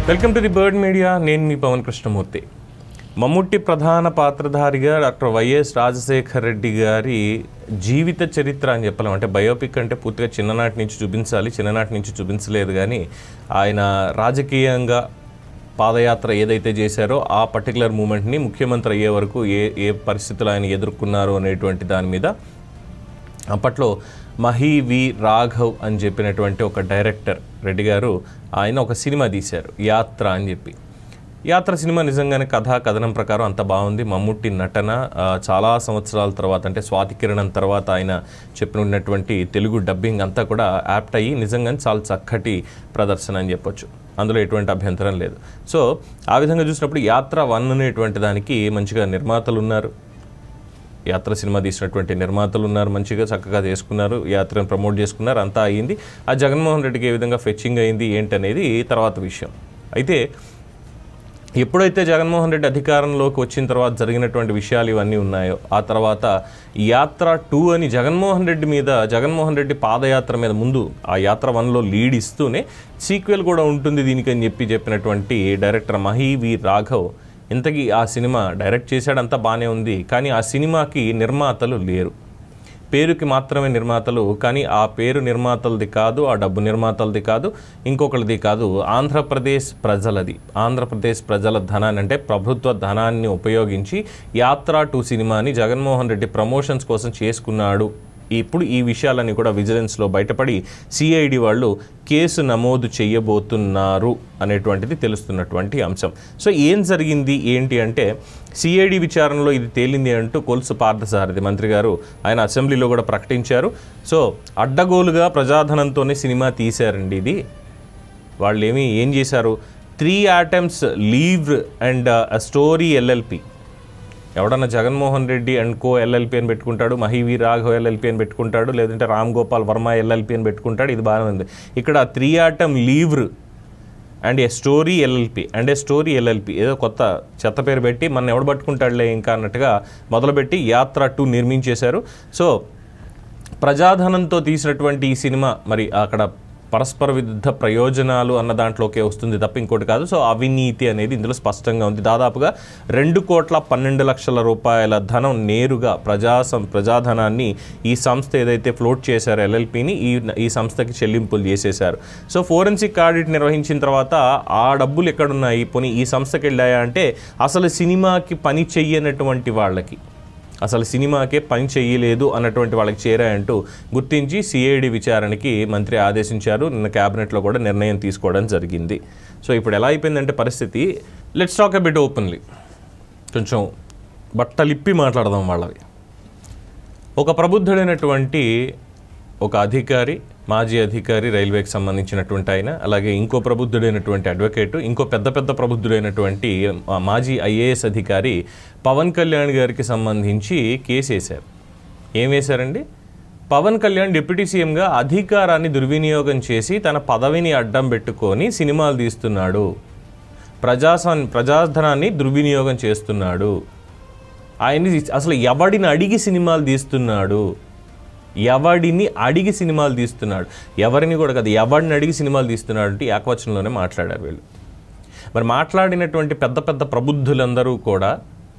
Welcome to the bird media. నేను మీ పవన్ కృష్ణమూర్తి. మమ్ముట్టి ప్రధాన పాత్రధారిగా doctor YS Rajasekhar Reddy గారి జీవిత చరిత్ర అని చెప్పలేం. అంటే బయోపిక్ అంటే పూర్తిగా చిన్ననాటి నుంచి చూపించాలి, చిన్ననాటి నుంచి చూపించలేదు. కానీ ఆయన రాజకీయంగా పాదయాత్ర ఏదైతే చేశారో ఆ పర్టికులర్ మూమెంట్ని ముఖ్యమంత్రి అయ్యే వరకు ఏ పరిస్థితులు ఆయన ఎదుర్కొన్నారు అనేటువంటి దాని మీద అప్పట్లో మహి వి రాఘవ్ అని చెప్పినటువంటి ఒక డైరెక్టర్ రెడ్డి గారు ఆయన ఒక సినిమా తీశారు, యాత్ర అని చెప్పి. యాత్ర సినిమా నిజంగానే కథనం ప్రకారం అంత బాగుంది. మమ్ముట్టి నటన చాలా సంవత్సరాల తర్వాత, అంటే స్వాతి కిరణం తర్వాత ఆయన చెప్పినటువంటి తెలుగు డబ్బింగ్ అంతా కూడా యాప్ట్ అయ్యి నిజంగానే చాలా చక్కటి ప్రదర్శన అని చెప్పొచ్చు. అందులో ఎటువంటి అభ్యంతరం లేదు. సో ఆ విధంగా చూసినప్పుడు యాత్ర 1 అనేటువంటి దానికి మంచిగా నిర్మాతలు ఉన్నారు, యాత్ర సినిమా తీసినటువంటి నిర్మాతలు ఉన్నారు, మంచిగా చక్కగా చేసుకున్నారు, యాత్రను ప్రమోట్ చేసుకున్నారు, అంతా అయ్యింది. ఆ జగన్మోహన్ రెడ్డికి ఏ విధంగా ఫెచ్చింగ్ అయింది ఏంటనేది తర్వాత విషయం. అయితే ఎప్పుడైతే జగన్మోహన్ రెడ్డి అధికారంలోకి వచ్చిన తర్వాత జరిగినటువంటి విషయాలు ఇవన్నీ ఉన్నాయో, ఆ తర్వాత యాత్ర 2 అని జగన్మోహన్ రెడ్డి పాదయాత్ర మీద ముందు ఆ యాత్ర 1లో లీడ్ ఇస్తూనే సీక్వెల్ కూడా ఉంటుంది దీనికి అని చెప్పినటువంటి డైరెక్టర్ మహి వి రాఘవ్ ఇంతకీ ఆ సినిమా డైరెక్ట్ చేశాడంతా బాగానే ఉంది. కానీ ఆ సినిమాకి నిర్మాతలు లేరు, పేరుకి మాత్రమే నిర్మాతలు. కానీ ఆ పేరు నిర్మాతలది కాదు, ఆ డబ్బు నిర్మాతలది కాదు, ఇంకొకరిది కాదు, ఆంధ్రప్రదేశ్ ప్రజలది. ఆంధ్రప్రదేశ్ ప్రజల ధనాన్ని, అంటే ప్రభుత్వ ధనాన్ని ఉపయోగించి యాత్ర 2 సినిమాని జగన్మోహన్ రెడ్డి ప్రమోషన్స్ కోసం చేసుకున్నాడు. ఇప్పుడు ఈ విషయాలన్నీ కూడా విజిలెన్స్లో బయటపడి సిఐడి వాళ్ళు కేసు నమోదు చేయబోతున్నారు అనేటువంటిది తెలుస్తున్నటువంటి అంశం. సో ఏం జరిగింది ఏంటి అంటే, సిఐడి విచారణలో ఇది తేలింది అంటూ కొలుసు పార్థసారథి మంత్రి గారు ఆయన అసెంబ్లీలో కూడా ప్రకటించారు. సో అడ్డగోలుగా ప్రజాధనంతోనే సినిమా తీశారండి ఇది. వాళ్ళు ఏం చేశారు, 3 attempts leave and story LLP. ఎవడన్నా Jaganmohan Reddy and co LLP అని పెట్టుకుంటాడు, మహి వి రాఘవ్ ఎల్ఎల్పి అని పెట్టుకుంటాడు, లేదంటే రామ్ గోపాల్ వర్మ ఎల్ఎల్పి అని పెట్టుకుంటాడు. ఇది బాగానే ఉంది. ఇక్కడ 3 attempt leave and A story LLP and A story LLP ఏదో కొత్త చెత్త పేరు పెట్టి మన ఎవడు పట్టుకుంటాడులే ఇంకా అన్నట్టుగా మొదలుపెట్టి యాత్ర 2 నిర్మించేశారు. సో ప్రజాధనంతో తీసినటువంటి ఈ సినిమా మరి అక్కడ పరస్పర విరుద్ధ ప్రయోజనాలు అన్న దాంట్లోకే వస్తుంది తప్ప ఇంకోటి కాదు. సో అవినీతి అనేది ఇందులో స్పష్టంగా ఉంది. దాదాపుగా 2,12,00,000 రూపాయల ధనం నేరుగా ప్రజాధనాన్ని ఈ సంస్థ ఏదైతే ఫ్లోట్ చేశారో ఎల్ఎల్పిని ఈ సంస్థకి చెల్లింపులు చేసేశారు. సో ఫోరెన్సిక్ ఆడిట్ నిర్వహించిన తర్వాత ఆ డబ్బులు ఎక్కడున్నాయి, పోనీ ఈ సంస్థకి వెళ్ళాయా అంటే అసలు సినిమాకి పని చెయ్యనటువంటి వాళ్ళకి, అసలు సినిమాకే పని చేయలేదు అన్నటువంటి వాళ్ళకి చేరాయంటూ గుర్తించి సిఐడి విచారణకి మంత్రి ఆదేశించారు. నిన్న క్యాబినెట్లో కూడా నిర్ణయం తీసుకోవడం జరిగింది. సో ఇప్పుడు ఎలా అయిపోయిందంటే పరిస్థితి, let's talk a bit openly, కొంచెం బట్టలిప్పి మాట్లాడదాం వాళ్ళవి. ఒక ప్రబుద్ధుడైనటువంటి ఒక అధికారి, మాజీ అధికారి, రైల్వేకి సంబంధించినటువంటి ఆయన, అలాగే ఇంకో ప్రబుద్ధుడైనటువంటి అడ్వకేటు, ఇంకో పెద్ద ప్రబుద్ధుడైనటువంటి మాజీ ఐఏఎస్ అధికారి పవన్ కళ్యాణ్ గారికి సంబంధించి కేసు వేశారు. ఏం వేశారండి, పవన్ కళ్యాణ్ డిప్యూటీ సీఎంగా అధికారాన్ని దుర్వినియోగం చేసి తన పదవిని అడ్డం పెట్టుకొని సినిమాలు తీస్తున్నాడు, ప్రజాధనాన్ని దుర్వినియోగం చేస్తున్నాడు, ఆయన్ని అసలు ఎవడిని అడిగి సినిమాలు తీస్తున్నాడు, ఎవరిని కూడా కదా, ఎవరిని అడిగి సినిమాలు తీస్తున్నాడు అంటే ఏకవచనంలోనే మాట్లాడారు వీళ్ళు. మరి మాట్లాడినటువంటి పెద్ద ప్రబుద్ధులందరూ కూడా,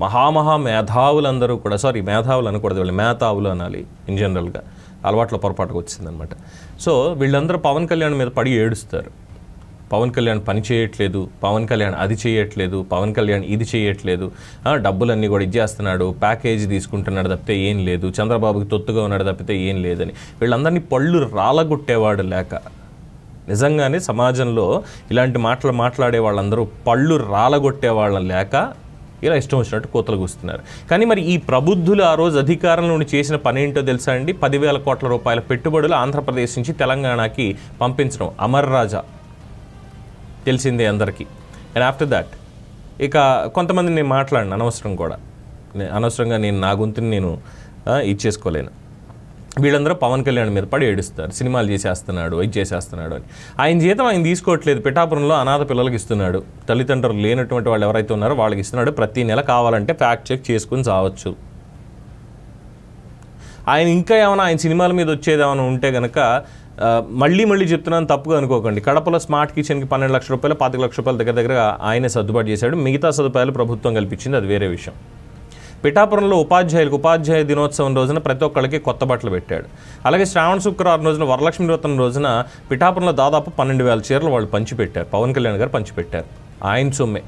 మేధావులందరూ కూడా, మేధావులు అనకూడదు, వీళ్ళు మేధావులు అనాలి ఇన్ జనరల్గా, అలవాట్లో పొరపాటుగా వచ్చిందనమాట. సో వీళ్ళందరూ పవన్ కళ్యాణ్ మీద పడి ఏడుస్తారు. పవన్ కళ్యాణ్ పని చేయట్లేదు, పవన్ కళ్యాణ్ అది చేయట్లేదు, పవన్ కళ్యాణ్ ఇది చేయట్లేదు, డబ్బులన్నీ కూడా ఇచ్చేస్తున్నాడు, ప్యాకేజీ తీసుకుంటున్నాడు తప్పితే ఏం లేదు, చంద్రబాబుకి తొత్తుగా ఉన్నాడు తప్పితే ఏం లేదని వీళ్ళందరినీ పళ్ళు రాలగొట్టేవాడు లేక, నిజంగానే సమాజంలో ఇలాంటి మాట్లాడే వాళ్ళందరూ పళ్ళు రాలగొట్టే వాళ్ళం లేక ఇలా ఇష్టం వచ్చినట్టు కోతలు కూస్తున్నారు. కానీ మరి ఈ ప్రబుద్ధులు ఆ రోజు అధికారంలో ఉండి చేసిన పని ఏంటో తెలుసా అండి, 10,000 కోట్ల రూపాయల పెట్టుబడులు ఆంధ్రప్రదేశ్ నుంచి తెలంగాణకి పంపించడం. అమర్ రాజా తెలిసిందే అందరికీ. అండ్ ఆఫ్టర్ దాట్ ఇక కొంతమంది నేను మాట్లాడిన అనవసరంగా నేను నా గొంతుని నేను ఇచ్చేసుకోలేను. వీళ్ళందరూ పవన్ కళ్యాణ్ మీద పడి ఏడుస్తారు, సినిమాలు చేసేస్తున్నాడు, ఇది చేసేస్తున్నాడు అని. ఆయన జీతం ఆయన తీసుకోవట్లేదు, పిఠాపురంలో అనాథ పిల్లలకి ఇస్తున్నాడు, తల్లిదండ్రులు లేనటువంటి వాళ్ళు ఎవరైతే ఉన్నారో వాళ్ళకి ఇస్తున్నాడు. ప్రతి నెల కావాలంటే ఫ్యాక్ట్ చెక్ చేసుకుని చావచ్చు. ఆయన ఇంకా ఏమైనా ఆయన సినిమాల మీద వచ్చేది ఏమైనా ఉంటే కనుక మళ్ళీ చెప్తున్నాను, తప్పుగా అనుకోకండి. కడపలో స్మార్ట్ కిచెన్కి 12 లక్షల రూపాయలు 25 లక్షల రూపాయల దగ్గర ఆయనే సర్దుబాటు చేశాడు. మిగతా సదుపాయాలు ప్రభుత్వం కల్పించింది, అది వేరే విషయం. పిఠాపురంలో ఉపాధ్యాయ దినోత్సవం రోజున ప్రతి ఒక్కళ్ళకి కొత్త బట్టలు పెట్టాడు. అలాగే శ్రావణ శుక్రవారం రోజున వరలక్ష్మి వ్రతం రోజున పిఠాపురంలో దాదాపు 12,000 చీరలు వాళ్ళు పంచిపెట్టారు. పవన్ కళ్యాణ్ గారు పంచిపెట్టారు. ఆయన సొమ్మే,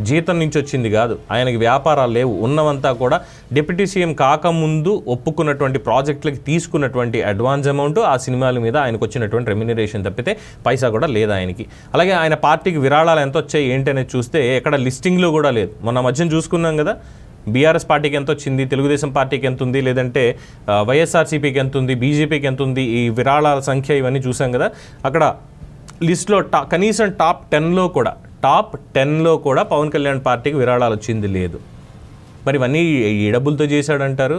జీతం నుంచి వచ్చింది కాదు. ఆయనకి వ్యాపారాలు లేవు. ఉన్నవంతా కూడా డిప్యూటీ సీఎం కాకముందు ఒప్పుకున్నటువంటి ప్రాజెక్టులకి తీసుకున్నటువంటి అడ్వాన్స్ అమౌంట్, ఆ సినిమాల మీద ఆయనకు వచ్చినటువంటి రెమ్యునరేషన్ తప్పితే పైసా కూడా లేదు ఆయనకి. అలాగే ఆయన పార్టీకి విరాళాలు ఎంత వచ్చాయి ఏంటి అనేది చూస్తే ఎక్కడ లిస్టింగ్లో కూడా లేదు. మొన్న మధ్యన చూసుకున్నాం కదా, బీఆర్ఎస్ పార్టీకి ఎంత వచ్చింది, తెలుగుదేశం పార్టీకి ఎంత ఉంది, లేదంటే వైఎస్ఆర్సీపీకి ఎంత ఉంది, బీజేపీకి ఎంత ఉంది, ఈ విరాళాల సంఖ్య ఇవన్నీ చూసాం కదా. అక్కడ లిస్ట్లో కనీసం టాప్ 10లో కూడా పవన్ కళ్యాణ్ పార్టీకి విరాళాలు వచ్చింది లేదు. మరి ఇవన్నీ ఈ డబ్బులతో చేశాడంటారు.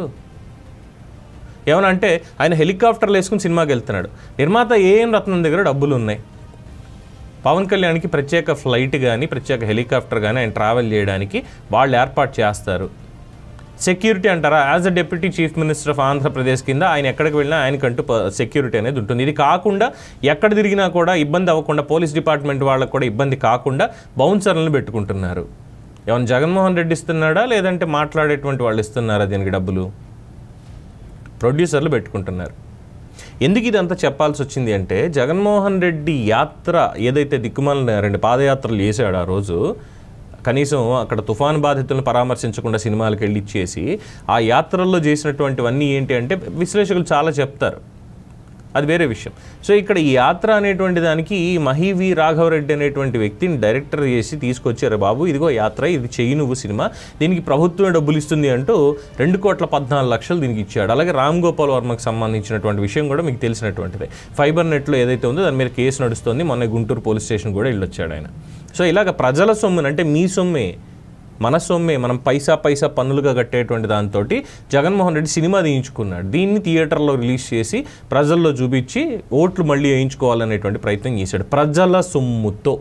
ఏమన్నా అంటే ఆయన హెలికాప్టర్లు వేసుకుని సినిమాకి వెళ్తున్నాడు. నిర్మాత ఏఎం రత్నం దగ్గర డబ్బులు ఉన్నాయి. పవన్ కళ్యాణ్కి ప్రత్యేక ఫ్లైట్ కానీ ప్రత్యేక హెలికాప్టర్ కానీ ఆయన ట్రావెల్ చేయడానికి వాళ్ళు ఏర్పాటు చేస్తారు. సెక్యూరిటీ అంటారా, as a deputy chief minister of Andhra Pradesh కింద ఆయన ఎక్కడికి వెళ్ళినా ఆయనకంటూ సెక్యూరిటీ అనేది ఉంటుంది. ఇది కాకుండా ఎక్కడ తిరిగినా కూడా ఇబ్బంది అవ్వకుండా, పోలీస్ డిపార్ట్మెంట్ వాళ్ళకు కూడా ఇబ్బంది కాకుండా బౌన్సర్లను పెట్టుకుంటున్నారు. ఏమైనా జగన్మోహన్ రెడ్డి ఇస్తున్నాడా, లేదంటే మాట్లాడేటువంటి వాళ్ళు ఇస్తున్నారా దీనికి డబ్బులు? ప్రొడ్యూసర్లు పెట్టుకుంటున్నారు. ఎందుకు ఇదంతా చెప్పాల్సి వచ్చింది అంటే, జగన్మోహన్ రెడ్డి యాత్ర ఏదైతే దిక్కుమాలిన 2 పాదయాత్రలు చేశాడు ఆ రోజు, కనీసం అక్కడ తుఫాను బాధితులను పరామర్శించకుండా సినిమాలకు వెళ్ళి ఇచ్చేసి ఆ యాత్రల్లో చేసినటువంటివన్నీ ఏంటి అంటే విశ్లేషకులు చాలా చెప్తారు, అది వేరే విషయం. సో ఇక్కడ ఈ యాత్ర అనేటువంటి దానికి మహీవి రాఘవరెడ్డి అనేటువంటి వ్యక్తిని డైరెక్టర్ చేసి తీసుకొచ్చారు. బాబు ఇదిగో యాత్ర, ఇది చెయ్యి నువ్వు సినిమా, దీనికి ప్రభుత్వం డబ్బులు ఇస్తుంది అంటూ 2,14,00,000 దీనికి ఇచ్చాడు. అలాగే రామ్ గోపాల్ వర్మకు సంబంధించినటువంటి విషయం కూడా మీకు తెలిసినటువంటిదే. ఫైబర్ నెట్లో ఏదైతే ఉందో దాని మీద కేసు నడుస్తుంది. మొన్న గుంటూరు పోలీస్ స్టేషన్ కూడా వెళ్ళొచ్చాడు ఆయన. సో ఇలాగ ప్రజల సొమ్మును, అంటే మీ సొమ్మే మన సొమ్మే, మనం పైసా పన్నులుగా కట్టేటువంటి దాంతో జగన్మోహన్ రెడ్డి సినిమా తీయించుకున్నాడు. దీన్ని థియేటర్లో రిలీజ్ చేసి ప్రజల్లో చూపించి ఓట్లు మళ్ళీ వేయించుకోవాలనేటువంటి ప్రయత్నం చేశాడు ప్రజల సొమ్ముతో.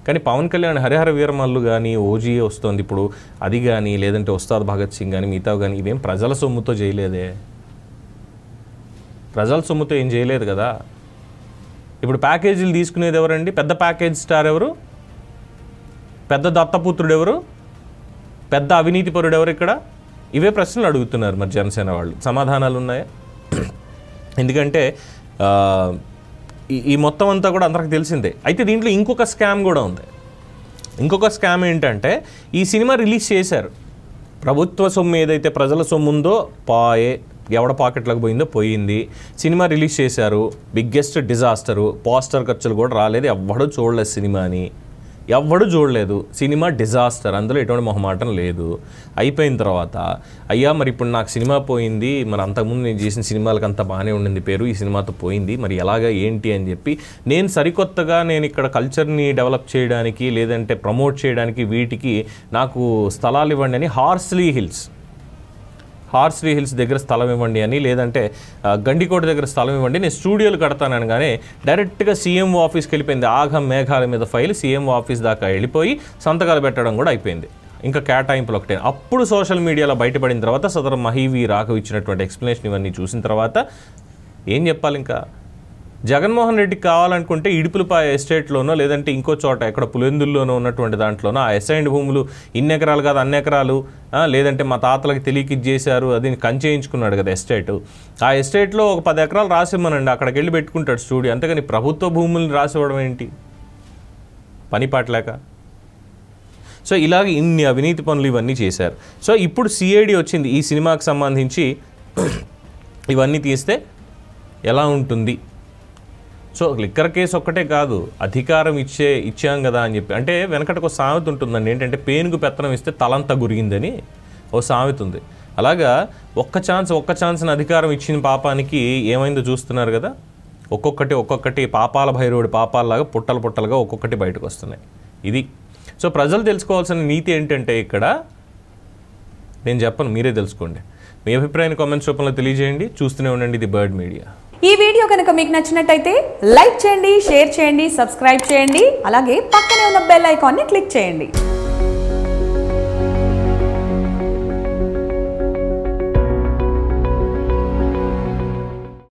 కానీ పవన్ కళ్యాణ్ హరిహర వీరమల్లు కానీ, ఓజీ వస్తుంది ఇప్పుడు, అది కానీ, లేదంటే ఉస్తాద్ భగత్ సింగ్ కానీ, మిగతా కానీ ఇవేం ప్రజల సొమ్ముతో చేయలేదే. ప్రజల సొమ్ముతో ఏం చేయలేదు కదా. ఇప్పుడు ప్యాకేజీలు తీసుకునేది ఎవరండి? పెద్ద ప్యాకేజ్ స్టార్ ఎవరు? పెద్ద దత్తపుత్రుడు ఎవరు? పెద్ద అవినీతి పరుడు ఎవరు? ఇక్కడ ఇవే ప్రశ్నలు అడుగుతున్నారు మరి జనసేన వాళ్ళు. సమాధానాలు ఉన్నాయా? ఎందుకంటే ఈ మొత్తం అంతా కూడా అందరికి తెలిసిందే. అయితే దీంట్లో ఇంకొక స్కామ్ కూడా ఉంది. ఇంకొక స్కామ్ ఏంటంటే, ఈ సినిమా రిలీజ్ చేశారు, ప్రభుత్వ సొమ్ము ఏదైతే ప్రజల సొమ్ము ఉందో పాయే, ఎవడ పాకెట్లకు పోయిందో పోయింది. సినిమా రిలీజ్ చేశారు, బిగ్గెస్ట్ డిజాస్టరు, పోస్టర్ ఖర్చులు కూడా రాలేదు, ఎవ్వడూ చూడలేదు సినిమాని, ఎవ్వడూ చూడలేదు. సినిమా డిజాస్టర్, అందులో ఎటువంటి మొహమాటం లేదు. అయిపోయిన తర్వాత అయ్యా మరి ఇప్పుడు నాకు సినిమా పోయింది, మరి అంతకుముందు నేను చేసిన సినిమాలకు అంత బాగానే ఉండింది పేరు, ఈ సినిమాతో పోయింది, మరి ఎలాగా ఏంటి అని చెప్పి నేను సరికొత్తగా నేను ఇక్కడ కల్చర్ని డెవలప్ చేయడానికి లేదంటే ప్రమోట్ చేయడానికి వీటికి నాకు స్థలాలు ఇవ్వండి అని హార్స్లీ హిల్స్ దగ్గర స్థలం ఇవ్వండి అని, లేదంటే గండికోట దగ్గర స్థలం ఇవ్వండి, నేను స్టూడియోలు కడతానని. కానీ డైరెక్ట్గా సీఎంఓ ఆఫీస్కి వెళ్ళిపోయింది. ఆగం మేఘాల మీద ఫైల్ సీఎంఓ ఆఫీస్ దాకా వెళ్ళిపోయి సంతకాలు పెట్టడం కూడా అయిపోయింది. ఇంకా కేటాయింపులు ఒకటే. అప్పుడు సోషల్ మీడియాలో బయటపడిన తర్వాత సదరు మహీవి రాఘవ్ ఇచ్చినటువంటి ఎక్స్ప్లెనేషన్ ఇవన్నీ చూసిన తర్వాత ఏం చెప్పాలి? ఇంకా జగన్మోహన్ రెడ్డికి కావాలనుకుంటే ఇడుపులపాయ ఎస్టేట్లోనో లేదంటే ఇంకో చోట ఎక్కడ పులివెందుల్లోనో ఉన్నటువంటి దాంట్లోనో ఆ అసైన్డ్ భూములు ఇన్ని ఎకరాలు కాదు అన్ని ఎకరాలు, లేదంటే మా తాతలకి తెలియకి చేశారు అది కంచేయించుకున్నాడు కదా ఎస్టేట్, ఆ ఎస్టేట్లో ఒక 10 ఎకరాలు రాసిమ్మనండి, అక్కడికి వెళ్ళి పెట్టుకుంటాడు స్టూడియో. అంతేగాని ప్రభుత్వ భూముల్ని రాసివ్వడం ఏంటి? పని పాటలేక. సో ఇలాగ ఇన్ని అవినీతి పనులు ఇవన్నీ చేశారు. సో ఇప్పుడు సిఐడి వచ్చింది ఈ సినిమాకి సంబంధించి ఇవన్నీ తీస్తే ఎలా ఉంటుంది. సో లిక్కర్ కేసు ఒక్కటే కాదు, అధికారం ఇచ్చాం కదా అని చెప్పి. అంటే వెనకటికి ఒక సామెత ఉంటుందండి, ఏంటంటే పేనుకు పెత్తనం ఇస్తే తలంతా గురిగిందని ఓ సామెత ఉంది. అలాగా ఒక్క ఛాన్స్ని అధికారం ఇచ్చిన పాపానికి ఏమైందో చూస్తున్నారు కదా. ఒక్కొక్కటి పాపాల భైరవుడి పాపాలలాగా పుట్టలుగా ఒక్కొక్కటి బయటకు వస్తున్నాయి. ఇది సో ప్రజలు తెలుసుకోవాల్సిన నీతి ఏంటంటే, ఇక్కడ నేను చెప్పను, మీరే తెలుసుకోండి. మీ అభిప్రాయాన్ని కామెంట్స్ రూపంలో తెలియజేయండి. చూస్తూనే ఉండండి ది బర్డ్ మీడియా. ఈ వీడియో కనుక మీకు నచ్చినట్టయితే లైక్ చేయండి, షేర్ చేయండి, సబ్స్క్రైబ్ చేయండి. అలాగే పక్కనే ఉన్న బెల్ ఐకాన్ని క్లిక్ చేయండి.